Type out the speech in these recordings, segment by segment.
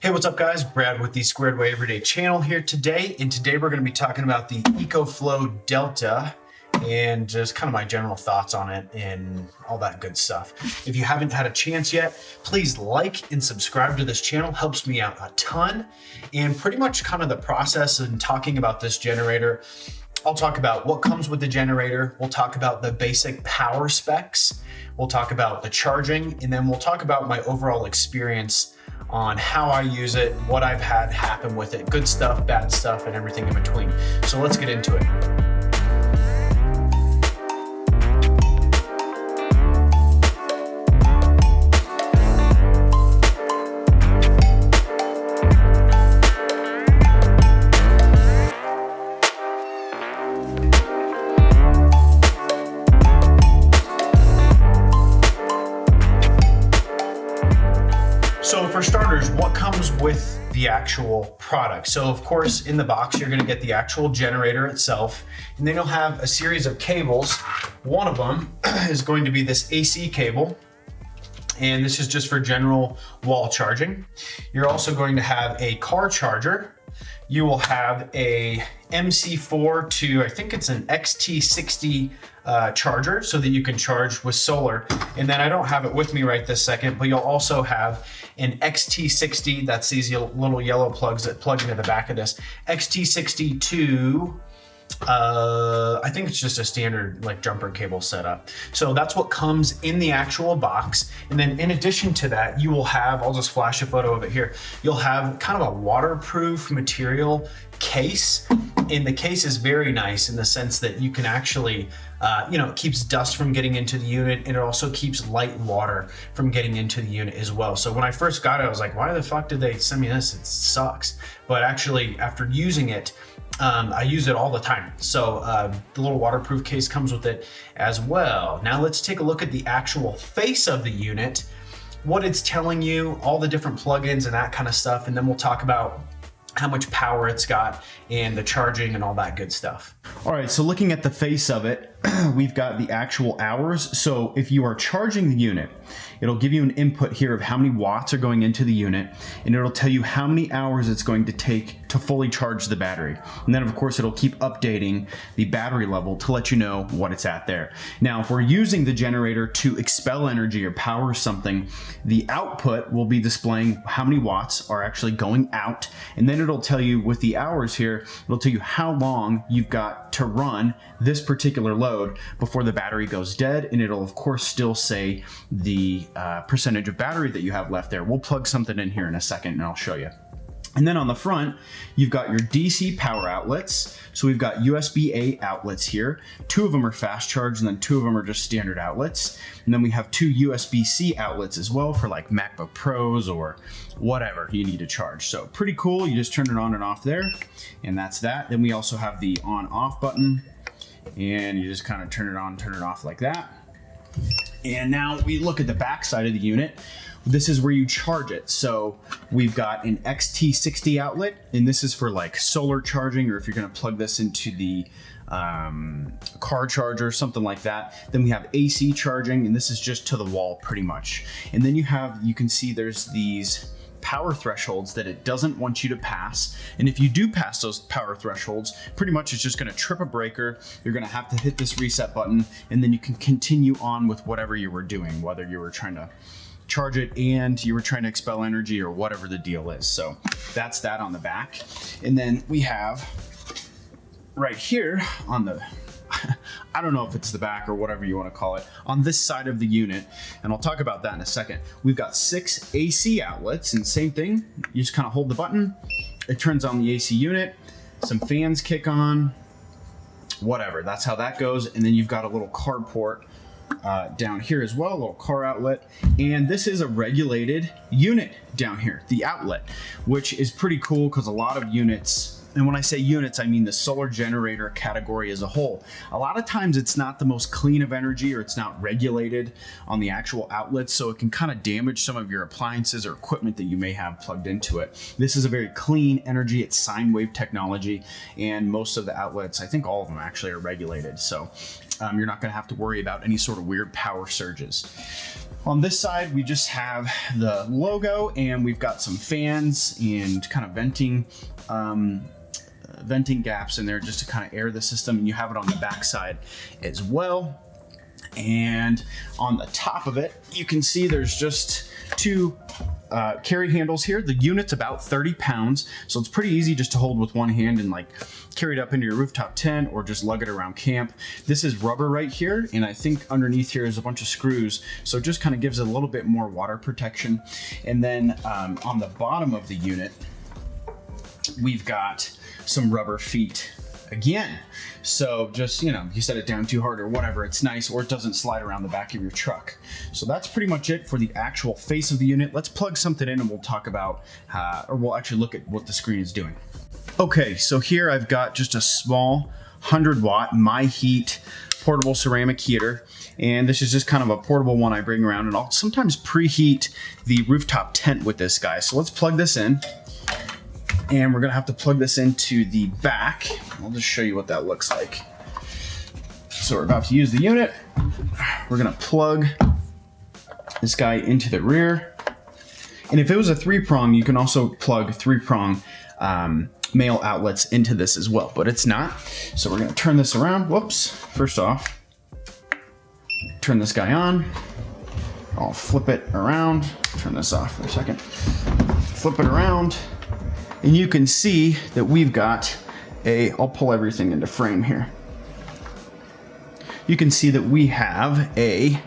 Hey, what's up guys? Brad with the Squared Away Everyday channel here today. And today we're going to be talking about the EcoFlow Delta and just kind of my general thoughts on it and all that good stuff. If you haven't had a chance yet, please like and subscribe to this channel. Helps me out a ton. And pretty much kind of the process in talking about this generator, I'll talk about what comes with the generator. We'll talk about the basic power specs. We'll talk about the charging, and then we'll talk about my overall experience on how I use it, what I've had happen with it, good stuff, bad stuff, and everything in between. So let's get into it. So for starters, what comes with the actual product? So of course, in the box, you're gonna get the actual generator itself, and then you'll have a series of cables. One of them is going to be this AC cable, and this is just for general wall charging. You're also going to have a car charger. You will have a MC4 to, I think it's an XT60 charger, so that you can charge with solar. And then I don't have it with me right this second, but you'll also have an XT60, that's these little yellow plugs that plug into the back of this. XT60 to, I think it's just a standard like jumper cable setup. So that's what comes in the actual box. And then in addition to that, you will have, I'll just flash a photo of it here. You'll have kind of a waterproof material case. And the case is very nice in the sense that you can actually, it keeps dust from getting into the unit, and it also keeps light water from getting into the unit as well. So when I first got it, I was like, why the fuck did they send me this? It sucks. But actually, after using it, I use it all the time. So the little waterproof case comes with it as well. Now let's take a look at the actual face of the unit, what it's telling you, all the different plugins and that kind of stuff. And then we'll talk about how much power it's got and the charging and all that good stuff. All right, so looking at the face of it, we've got the actual hours. So if you are charging the unit, it'll give you an input here of how many watts are going into the unit, and it'll tell you how many hours it's going to take to fully charge the battery. And then of course it'll keep updating the battery level to let you know what it's at there. Now, if we're using the generator to expel energy or power something, the output will be displaying how many watts are actually going out, and then it'll tell you with the hours here, it'll tell you how long you've got to run this particular load before the battery goes dead, and it'll of course still say the percentage of battery that you have left there. We'll plug something in here in a second and I'll show you. And then on the front, you've got your DC power outlets. So we've got USB-A outlets here. 2 of them are fast charge, and then 2 of them are just standard outlets. And then we have 2 USB-C outlets as well for like MacBook Pros or whatever you need to charge. So pretty cool. You just turn it on and off there, and that's that. Then we also have the on-off button, and you just kind of turn it on, turn it off like that. And now we look at the back side of the unit. This is where you charge it. So we've got an XT60 outlet, and this is for like solar charging, or if you're gonna plug this into the car charger, something like that. Then we have AC charging, and this is just to the wall pretty much. And then you can see there's these power thresholds that it doesn't want you to pass. And if you do pass those power thresholds, pretty much it's just gonna trip a breaker. You're gonna have to hit this reset button, and then you can continue on with whatever you were doing, whether you were trying to charge it and you were trying to expel energy or whatever the deal is. So that's that on the back. And then we have right here on the, I don't know if it's the back or whatever you want to call it, on this side of the unit, and I'll talk about that in a second. We've got 6 AC outlets, and same thing, you just kind of hold the button, it turns on the AC unit, some fans kick on, whatever, that's how that goes. And then you've got a little carport down here as well, a little car outlet, and this is a regulated unit down here, the outlet, which is pretty cool because a lot of units, and when I say units, I mean the solar generator category as a whole. A lot of times it's not the most clean of energy, or it's not regulated on the actual outlets, so it can kind of damage some of your appliances or equipment that you may have plugged into it. This is a very clean energy, it's sine wave technology, and most of the outlets, I think all of them actually, are regulated. So You're not gonna have to worry about any sort of weird power surges. On this side, we just have the logo, and we've got some fans and kind of venting gaps in there just to kind of air the system, and you have it on the back side as well. And on the top of it, you can see there's just two carry handles here. The unit's about 30 pounds, so it's pretty easy just to hold with one hand and like carry it up into your rooftop tent or just lug it around camp. This is rubber right here, and I think underneath here is a bunch of screws, so it just kind of gives it a little bit more water protection. And then on the bottom of the unit, we've got some rubber feet again. So just, you know, you set it down too hard or whatever, it's nice, or it doesn't slide around the back of your truck. So that's pretty much it for the actual face of the unit. Let's plug something in and we'll talk about, or we'll actually look at what the screen is doing. Okay, so here I've got just a small 100-watt MyHeat portable ceramic heater. And this is just kind of a portable one I bring around, and I'll sometimes preheat the rooftop tent with this guy. So let's plug this in. And we're gonna have to plug this into the back. I'll just show you what that looks like. So we're about to use the unit. We're gonna plug this guy into the rear. And if it was a 3-prong, you can also plug 3-prong male outlets into this as well, but it's not. So we're gonna turn this around. Whoops, first off, turn this guy on. I'll flip it around. Turn this off for a second. Flip it around. And you can see that we've got I'll pull everything into frame here. You can see that we have a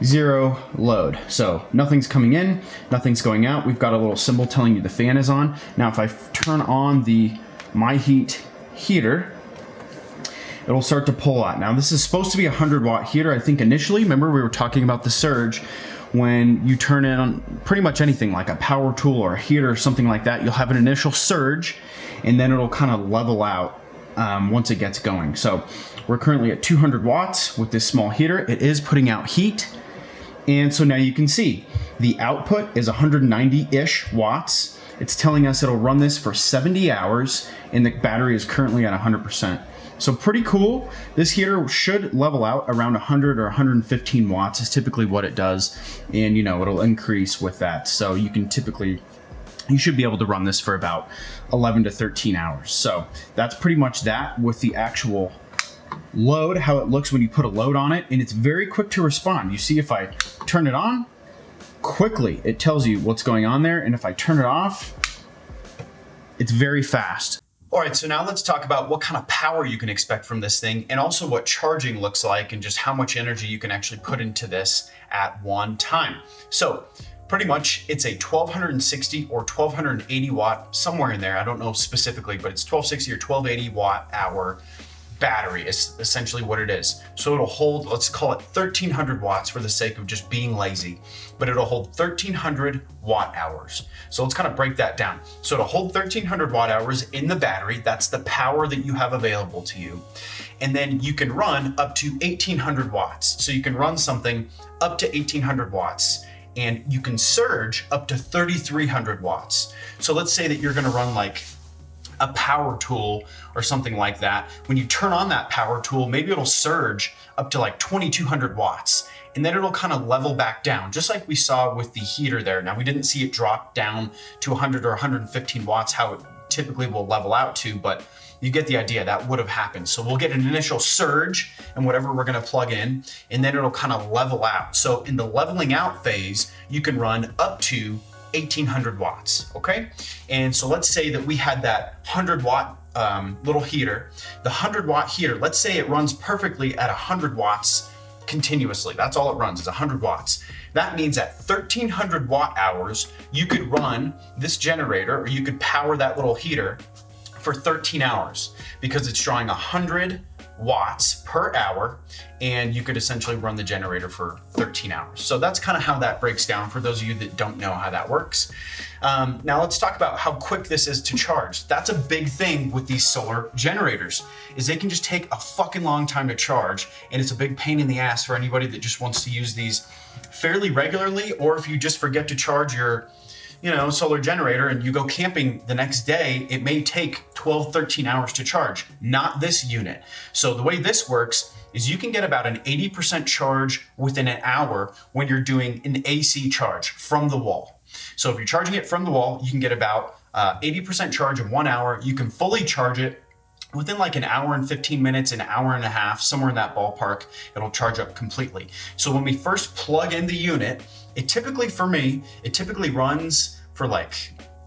0 load. So nothing's coming in, nothing's going out. We've got a little symbol telling you the fan is on. Now if I turn on the MyHeat heater, it'll start to pull out. Now this is supposed to be a 100-watt heater, I think initially. Remember we were talking about the surge. When you turn in on pretty much anything like a power tool or a heater or something like that, you'll have an initial surge, and then it'll kind of level out once it gets going. So we're currently at 200 watts with this small heater. It is putting out heat. And so now you can see the output is 190-ish watts. It's telling us it'll run this for 70 hours, and the battery is currently at 100%. So pretty cool. This heater should level out around 100 or 115 watts is typically what it does. And you know, it'll increase with that. So you should be able to run this for about 11 to 13 hours. So that's pretty much that with the actual load, how it looks when you put a load on it. And it's very quick to respond. You see if I turn it on, quickly it tells you what's going on there. And if I turn it off, it's very fast. All right, so now let's talk about what kind of power you can expect from this thing, and also what charging looks like and just how much energy you can actually put into this at one time. So pretty much it's a 1260 or 1280 watt, somewhere in there. I don't know specifically, but it's 1260 or 1280 watt hour battery is essentially what it is. So it'll hold, let's call it 1300 watts for the sake of just being lazy, but it'll hold 1300 watt hours. So let's kind of break that down. So it'll hold 1300 watt hours in the battery. That's the power that you have available to you. And then you can run up to 1800 watts. So you can run something up to 1800 watts, and you can surge up to 3300 watts. So let's say that you're gonna run like a power tool or something like that. When you turn on that power tool, maybe it'll surge up to like 2200 watts, and then it'll kind of level back down, just like we saw with the heater there. Now we didn't see it drop down to 100 or 115 watts, how it typically will level out to, but you get the idea. That would have happened. So we'll get an initial surge and whatever we're gonna plug in, and then it'll kind of level out. So in the leveling out phase, you can run up to 1800 watts, okay? And so let's say that we had that 100-watt little heater. The 100-watt heater, let's say it runs perfectly at 100 watts continuously. That's all it runs is 100 watts. That means at 1300 watt hours, you could run this generator, or you could power that little heater for 13 hours because it's drawing 100 watts per hour, and you could essentially run the generator for 13 hours. So that's kind of how that breaks down for those of you that don't know how that works. Now let's talk about how quick this is to charge. That's a big thing with these solar generators, is they can just take a fucking long time to charge, and it's a big pain in the ass for anybody that just wants to use these fairly regularly, or if you just forget to charge your solar generator and you go camping the next day, it may take 12, 13 hours to charge, not this unit. So the way this works is you can get about an 80% charge within an hour when you're doing an AC charge from the wall. So if you're charging it from the wall, you can get about 80% charge in 1 hour. You can fully charge it within like an hour and 15 minutes, an hour and a half, somewhere in that ballpark, it'll charge up completely. So when we first plug in the unit, it typically runs for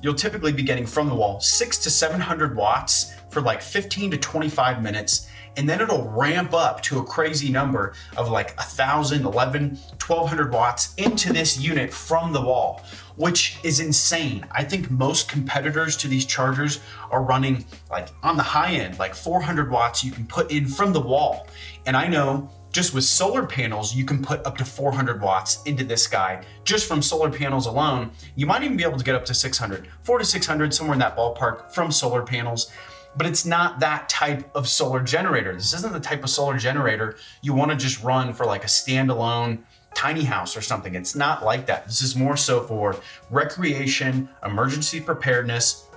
you'll typically be getting from the wall 600 to 700 watts for like 15 to 25 minutes. And then it'll ramp up to a crazy number of like 1,000, 11, 1,200 watts into this unit from the wall, which is insane. I think most competitors to these chargers are running like on the high end, like 400 watts you can put in from the wall. And I know just with solar panels, you can put up to 400 watts into this guy. Just from solar panels alone, you might even be able to get up to 600, 400 to 600, somewhere in that ballpark from solar panels. But it's not that type of solar generator. This isn't the type of solar generator you want to just run for like a standalone tiny house or something. It's not like that. This is more so for recreation, emergency preparedness,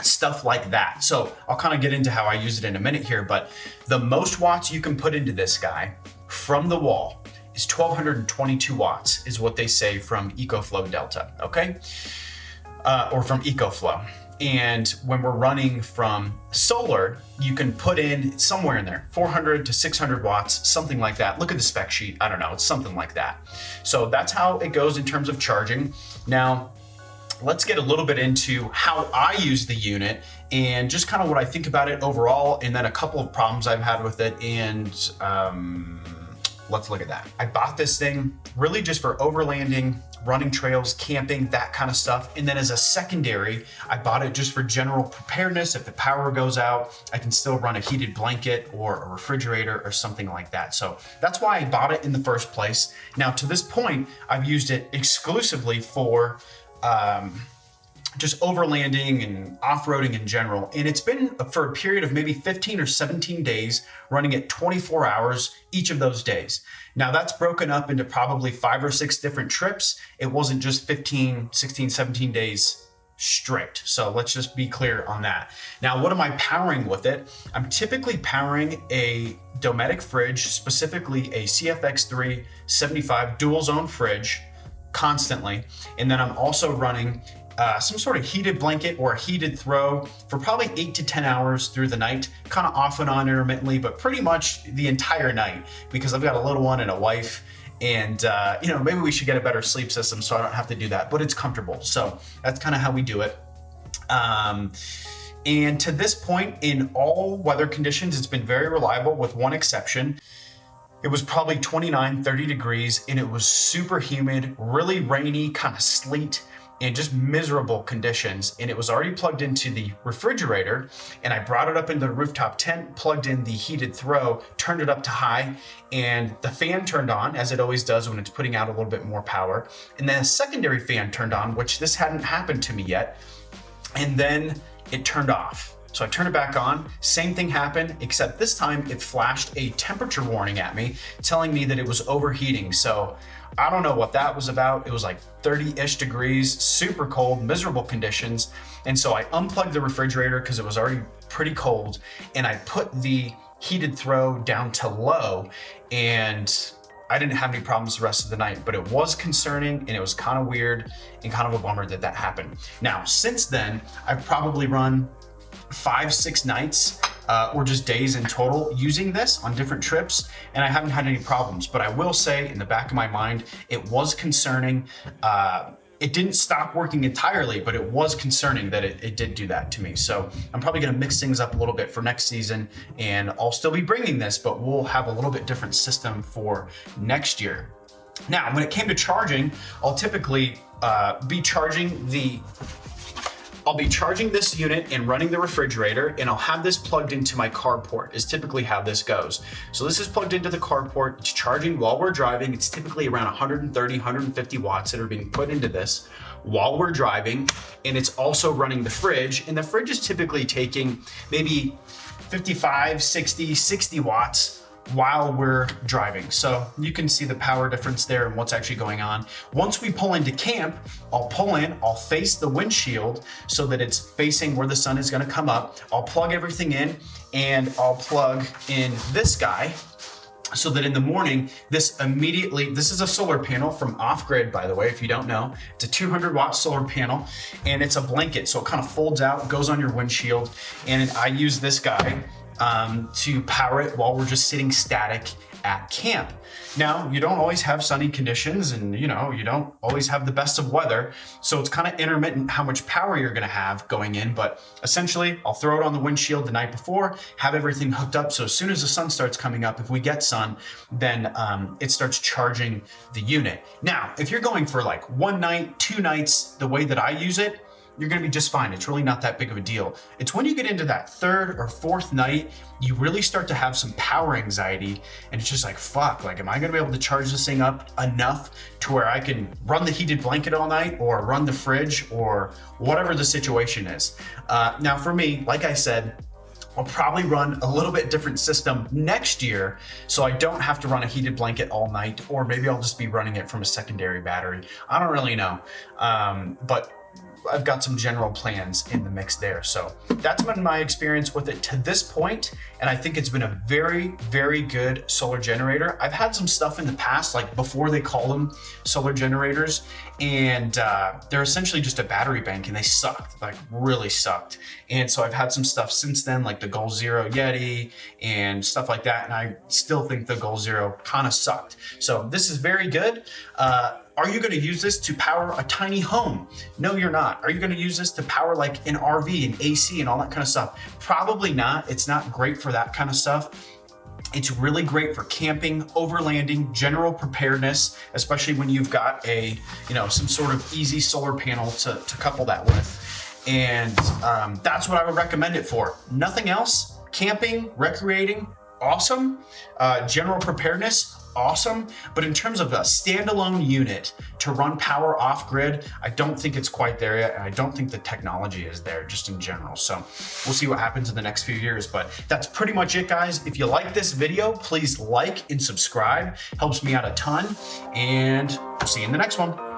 stuff like that. So I'll kind of get into how I use it in a minute here, but the most watts you can put into this guy from the wall is 1,222 watts is what they say from EcoFlow Delta, okay? Or from EcoFlow. And when we're running from solar, you can put in somewhere in there, 400 to 600 watts, something like that. Look at the spec sheet. I don't know, it's something like that. So that's how it goes in terms of charging. Now, let's get a little bit into how I use the unit and just kind of what I think about it overall, and then a couple of problems I've had with it. And let's look at that. I bought this thing really just for overlanding, running trails, camping, that kind of stuff. And then as a secondary, I bought it just for general preparedness. If the power goes out, I can still run a heated blanket or a refrigerator or something like that. So that's why I bought it in the first place. Now to this point, I've used it exclusively for just overlanding and off-roading in general. And it's been for a period of maybe 15 or 17 days, running it 24 hours each of those days. Now that's broken up into probably 5 or 6 different trips. It wasn't just 15, 16, 17 days straight. So let's just be clear on that. Now, what am I powering with it? I'm typically powering a Dometic fridge, specifically a CFX3 75 dual zone fridge constantly. And then I'm also running some sort of heated blanket or a heated throw for probably 8 to 10 hours through the night, kind of off and on intermittently, but pretty much the entire night, because I've got a little one and a wife, and maybe we should get a better sleep system so I don't have to do that, but it's comfortable. So that's kind of how we do it. And to this point, in all weather conditions, it's been very reliable with one exception. It was probably 29, 30 degrees, and it was super humid, really rainy, kind of sleet, and just miserable conditions. And it was already plugged into the refrigerator, and I brought it up into the rooftop tent, plugged in the heated throw, turned it up to high, and the fan turned on, as it always does when it's putting out a little bit more power. And then a secondary fan turned on, which this hadn't happened to me yet. And then it turned off. So I turned it back on, same thing happened, except this time it flashed a temperature warning at me, telling me that it was overheating. So I don't know what that was about. It was like 30-ish degrees, super cold, miserable conditions. And so I unplugged the refrigerator because it was already pretty cold, and I put the heated throw down to low, and I didn't have any problems the rest of the night, but it was concerning, and it was kind of weird and kind of a bummer that that happened. Now, since then, I've probably run 5-6 nights or just days in total using this on different trips, and I haven't had any problems. But I will say, in the back of my mind, it was concerning. It didn't stop working entirely, but it was concerning that it did do that to me. So I'm probably gonna mix things up a little bit for next season, and I'll still be bringing this, but we'll have a little bit different system for next year. Now, when it came to charging, I'll typically be charging this unit and running the refrigerator, and I'll have this plugged into my carport is typically how this goes. So this is plugged into the carport, it's charging while we're driving. It's typically around 130, 150 watts that are being put into this while we're driving. And it's also running the fridge, and the fridge is typically taking maybe 55, 60, 60 watts while we're driving. So you can see the power difference there and what's actually going on. Once we pull into camp, I'll pull in, I'll face the windshield so that it's facing where the sun is gonna come up. I'll plug everything in and I'll plug in this guy so that in the morning, this is a solar panel from Off Grid, by the way, if you don't know. It's a 200-watt solar panel, and it's a blanket, so it kind of folds out, goes on your windshield, and I use this guy to power it while we're just sitting static at camp. Now, you don't always have sunny conditions, and you don't always have the best of weather, so it's kind of intermittent how much power you're gonna have going in, but essentially, I'll throw it on the windshield the night before, have everything hooked up, so as soon as the sun starts coming up, if we get sun, then it starts charging the unit. Now, if you're going for like 1 night, 2 nights, the way that I use it, you're gonna be just fine. It's really not that big of a deal. It's when you get into that 3rd or 4th night, you really start to have some power anxiety, and it's just like, fuck, like, am I gonna be able to charge this thing up enough to where I can run the heated blanket all night or run the fridge or whatever the situation is? Now for me, like I said, I'll probably run a little bit different system next year, so I don't have to run a heated blanket all night, or maybe I'll just be running it from a secondary battery. I don't really know, but I've got some general plans in the mix there. So that's been my experience with it to this point, and I think it's been a very, very good solar generator. I've had some stuff in the past, like before they call them solar generators, and they're essentially just a battery bank, and they sucked, like really sucked. And so I've had some stuff since then, like the Goal Zero Yeti and stuff like that, and I still think the Goal Zero kind of sucked. So this is very good. Are you gonna use this to power a tiny home? No, you're not. Are you gonna use this to power like an RV and AC and all that kind of stuff? Probably not. It's not great for that kind of stuff. It's really great for camping, overlanding, general preparedness, especially when you've got a, some sort of easy solar panel to couple that with. And that's what I would recommend it for. Nothing else. Camping, recreating, awesome. General preparedness, awesome. But in terms of a standalone unit to run power off grid, I don't think it's quite there yet. And I don't think the technology is there just in general. So we'll see what happens in the next few years, but that's pretty much it, guys. If you like this video, please like and subscribe. Helps me out a ton, and we'll see you in the next one.